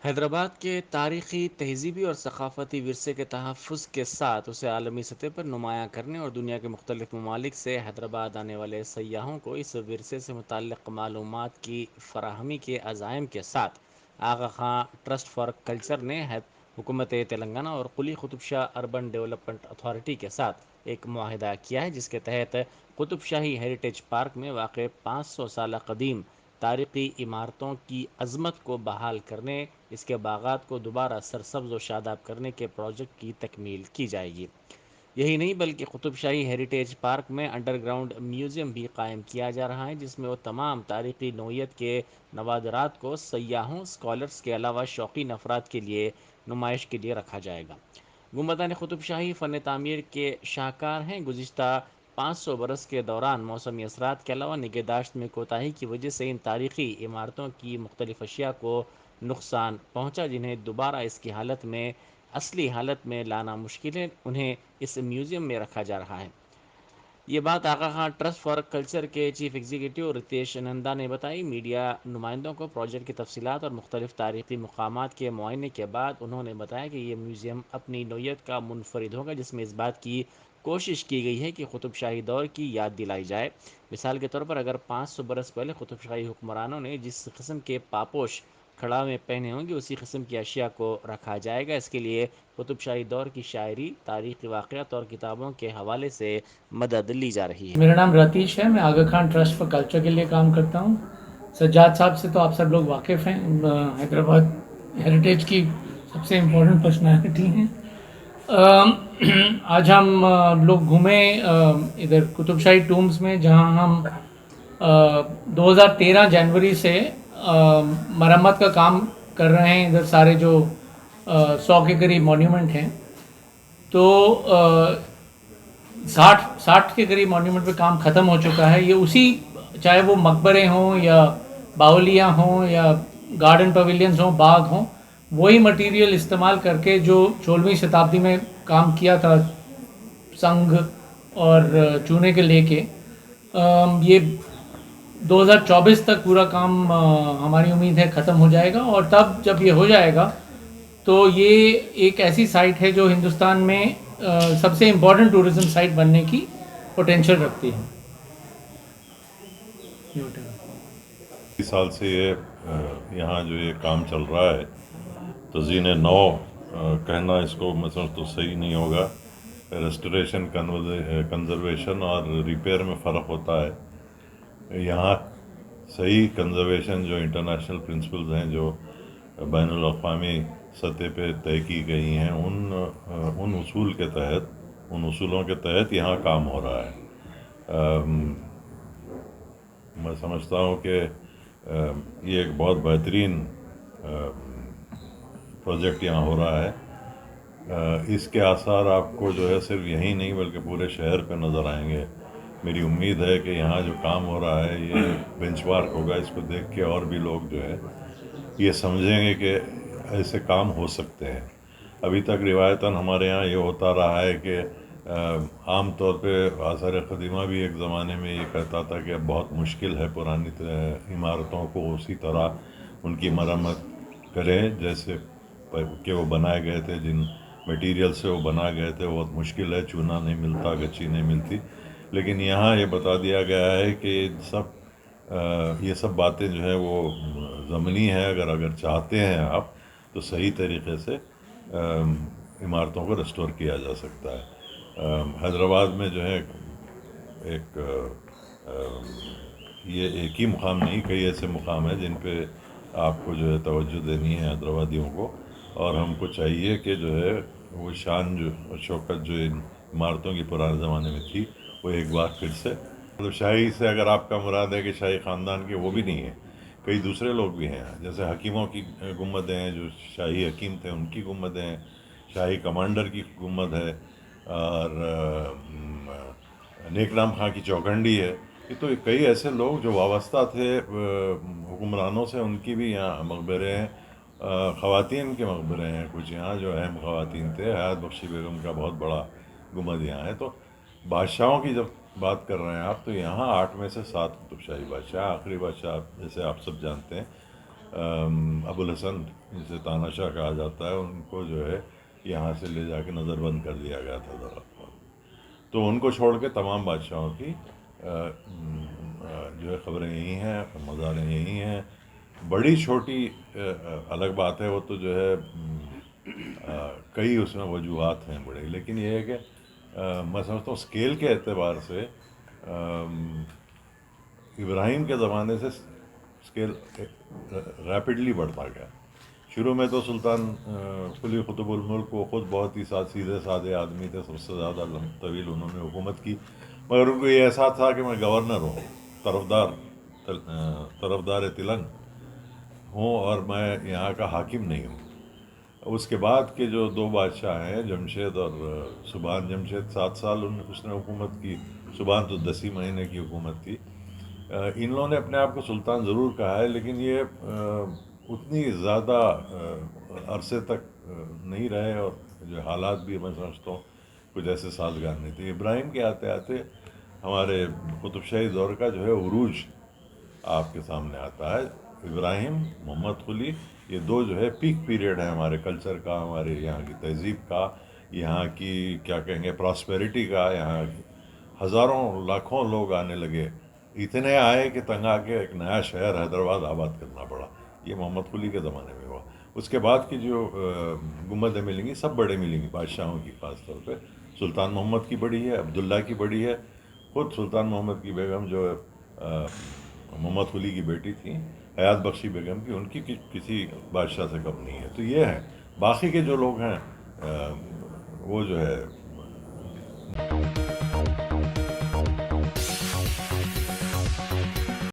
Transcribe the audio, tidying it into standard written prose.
حیدرآباد کے تاریخی، تہذیبی اور ثقافتی ورثے کے تحفظ کے ساتھ اسے عالمی سطح پر نمایاں کرنے اور دنیا کے مختلف ممالک سے حیدرآباد آنے والے سیاحوں کو اس ورثے سے متعلق معلومات کی فراہمی کے عزائم کے ساتھ آغا خاں ٹرسٹ فار کلچر نے حکومت تلنگانہ اور Quli Qutb Shah urban development authority کے ساتھ ایک معاہدہ کیا ہے، جس کے تحت قطب شاہی ہیریٹیج پارک میں واقع 500 سالہ قدیم تاریخی عمارتوں کی عظمت کو بحال کرنے، اس کے باغات کو دوبارہ سرسبز و شاداب کرنے کے پروجیکٹ کی تکمیل کی جائے گی۔ یہی نہیں بلکہ قطب شاہی ہیریٹیج پارک میں انڈر گراؤنڈ میوزیم بھی قائم کیا جا رہا ہے، جس میں وہ تمام تاریخی نوعیت کے نوادرات کو سیاحوں، اسکالرس کے علاوہ شوقین افراد کے لیے نمائش کے لیے رکھا جائے گا۔ گنبدان قطب شاہی فن تعمیر کے شاہکار ہیں۔ گزشتہ 500 برس کے دوران موسمی اثرات کے علاوہ نگہداشت میں کوتاہی کی وجہ سے ان تاریخی عمارتوں کی مختلف اشیاء کو نقصان پہنچا، جنہیں دوبارہ اس کی حالت میں اصلی حالت میں لانا مشکل ہے، انہیں اس میوزیم میں رکھا جا رہا ہے۔ یہ بات آغا خان ٹرسٹ فار کلچر کے چیف ایگزیکٹو رتیش نندا نے بتائی۔ میڈیا نمائندوں کو پروجیکٹ کی تفصیلات اور مختلف تاریخی مقامات کے معائنے کے بعد انہوں نے بتایا کہ یہ میوزیم اپنی نوعیت کا منفرد ہوگا، جس میں اس بات کی کوشش کی گئی ہے کہ قطب شاہی دور کی یاد دلائی جائے۔ مثال کے طور پر اگر 500 برس پہلے قطب شاہی حکمرانوں نے جس قسم کے پاپوش کھڑا میں پہنے ہوں گے، اسی قسم کی اشیاء کو رکھا جائے گا۔ اس کے لیے قطب شاہی دور کی شاعری، تاریخی واقعات اور کتابوں کے حوالے سے مدد لی جا رہی ہے۔ میرا نام رتیش ہے، میں آغا خان ٹرسٹ فار کلچر کے لیے کام کرتا ہوں۔ سجاد صاحب سے تو آپ سب لوگ واقف ہیں، حیدرآباد ہیریٹیج کی سب سے امپورٹنٹ پرسنالٹی ہیں۔ آج ہم لوگ گھومیں ادھر قطب شاہی ٹومز میں، جہاں ہم 2013 جنوری سے مرمت کا کام کر رہے ہیں۔ ادھر سارے جو 100 کے قریب مونیومنٹ ہیں، تو 60 کے قریب مونیومنٹ پہ کام ختم ہو چکا ہے۔ یہ اسی، چاہے وہ مقبرے ہوں یا باولیاں ہوں یا گارڈن پویلینز ہوں، باغ ہوں، وہی مٹیریل استعمال کر کے جو 16ویں شتابدی میں کام کیا تھا سنگ اور چونے کے لے کے، یہ 2024 تک پورا کام ہماری امید ہے ختم ہو جائے گا۔ اور تب جب یہ ہو جائے گا تو یہ ایک ایسی سائٹ ہے جو ہندوستان میں سب سے امپورٹنٹ ٹورزم سائٹ بننے کی پوٹینشیل رکھتی ہے۔ سال سے یہاں جو یہ کام چل رہا ہے، تزئین نو کہنا اس کو مثلا تو صحیح نہیں ہوگا۔ ریسٹوریشن، کنزرویشن اور ریپیئر میں فرق ہوتا ہے۔ یہاں صحیح کنزرویشن جو انٹرنیشنل پرنسپلز ہیں، جو بین الاقوامی سطح پہ طے کی گئی ہیں، ان اصول کے تحت، ان اصولوں کے تحت یہاں کام ہو رہا ہے۔ میں سمجھتا ہوں کہ یہ ایک بہت بہترین پروجیکٹ یہاں ہو رہا ہے۔ اس کے آثار آپ کو جو ہے صرف یہیں نہیں بلکہ پورے شہر پہ نظر آئیں گے۔ میری امید ہے کہ یہاں جو کام ہو رہا ہے یہ بینچ مارک ہوگا۔ اس کو دیکھ کے اور بھی لوگ جو ہے یہ سمجھیں گے کہ ایسے کام ہو سکتے ہیں۔ ابھی تک روایتاً ہمارے یہاں یہ ہوتا رہا ہے کہ عام طور پہ آثار قدیمہ بھی ایک زمانے میں یہ کہتا تھا کہ اب بہت مشکل ہے پرانی عمارتوں کو اسی طرح ان کی مرمت کریں جیسے کہ وہ بنائے گئے تھے، جن میٹیریل سے وہ بنائے گئے تھے، بہت مشکل ہے، چونا نہیں ملتا، گچی نہیں ملتی۔ لیکن یہاں یہ بتا دیا گیا ہے کہ یہ سب باتیں جو ہے وہ ضمنی ہے۔ اگر چاہتے ہیں آپ تو صحیح طریقے سے عمارتوں کو ریسٹور کیا جا سکتا ہے۔ حیدرآباد میں جو ہے یہ ایک ہی مقام نہیں، کئی ایسے مقام ہیں جن پہ آپ کو جو ہے توجہ دینی ہے حیدرآبادیوں کو، اور ہم کو چاہیے کہ جو ہے وہ شان جو شوکت جو ان عمارتوں کی پرانے زمانے میں تھی وہ ایک بار پھر سے، مطلب شاہی سے اگر آپ کا مراد ہے کہ شاہی خاندان کے، وہ بھی نہیں ہے، کئی دوسرے لوگ بھی ہیں، جیسے حکیموں کی گنبدیں ہیں، جو شاہی حکیم تھے ان کی گنبدیں ہیں، شاہی کمانڈر کی گنبد ہے، اور نیک رام خاں کی چوکھنڈی ہے۔ یہ تو کئی ایسے لوگ جو وابستہ تھے حکمرانوں سے، ان کی بھی یہاں مقبرے ہیں۔ خواتین کے مقبرے ہیں کچھ یہاں جو اہم خواتین تھے، حیات بخشی بیگم کا بہت بڑا گنبد یہاں ہے۔ تو بادشاہوں کی جب بات کر رہے ہیں آپ، تو یہاں 8 میں سے 7 قطب شاہی بادشاہ، آخری بادشاہ جیسے آپ سب جانتے ہیں ابوالحسن جسے تاناشاہ کہا جاتا ہے، ان کو جو ہے یہاں سے لے جا کے نظر بند کر دیا گیا تھا ذرا، تو ان کو چھوڑ کے تمام بادشاہوں کی جو ہے خبریں یہی ہیں، مزاریں یہی ہیں. بڑی چھوٹی الگ بات ہے، وہ تو جو ہے کئی اس میں وجوہات ہیں بڑے، لیکن یہ ہے کہ میں سمجھتا ہوں اسکیل کے اعتبار سے ابراہیم کے زمانے سے اسکیل ریپڈلی بڑھتا گیا. شروع میں تو سلطان قلی قطب الملک وہ خود بہت ہی سیدھے سادے آدمی تھے، سب سے زیادہ طویل انہوں نے حکومت کی، مگر ان کو یہ احساس تھا کہ میں گورنر ہوں، طرفدار تلنگ ہوں، اور میں یہاں کا حاکم نہیں ہوں. اس کے بعد کے جو دو بادشاہ ہیں، جمشید اور سبحان، جمشید 7 سال اس نے حکومت کی، سبحان تو 10 ہی مہینے کی حکومت کی. ان لوگوں نے اپنے آپ کو سلطان ضرور کہا ہے، لیکن یہ اتنی زیادہ عرصے تک نہیں رہے، اور جو حالات بھی میں سمجھتا ہوں کچھ ایسے سازگار نہیں تھے. ابراہیم کے آتے آتے ہمارے قطب شاہی دور کا جو ہے عروج آپ کے سامنے آتا ہے. ابراہیم، محمد قلی، یہ دو جو ہے پیک پیریڈ ہیں ہمارے کلچر کا، ہمارے یہاں کی تہذیب کا، یہاں کی کیا کہیں گے پراسپیرٹی کا. یہاں ہزاروں لاکھوں لوگ آنے لگے، اتنے آئے کہ تنگ آ کے ایک نیا شہر حیدرآباد آباد کرنا پڑا. یہ محمد قلی کے زمانے میں ہوا. اس کے بعد کی جو گنبدیں ملیں گی سب بڑے ملیں گی بادشاہوں کی، خاص طور پہ سلطان محمد کی بڑی ہے، عبداللہ کی بڑی ہے، خود سلطان محمد کی بیگم جو محمد قلی کی بیٹی تھی، حیات بخشی بیگم کی، ان کی کسی بادشاہ سے کم نہیں ہے. تو یہ ہے. باقی کے جو لوگ ہیں وہ جو ہے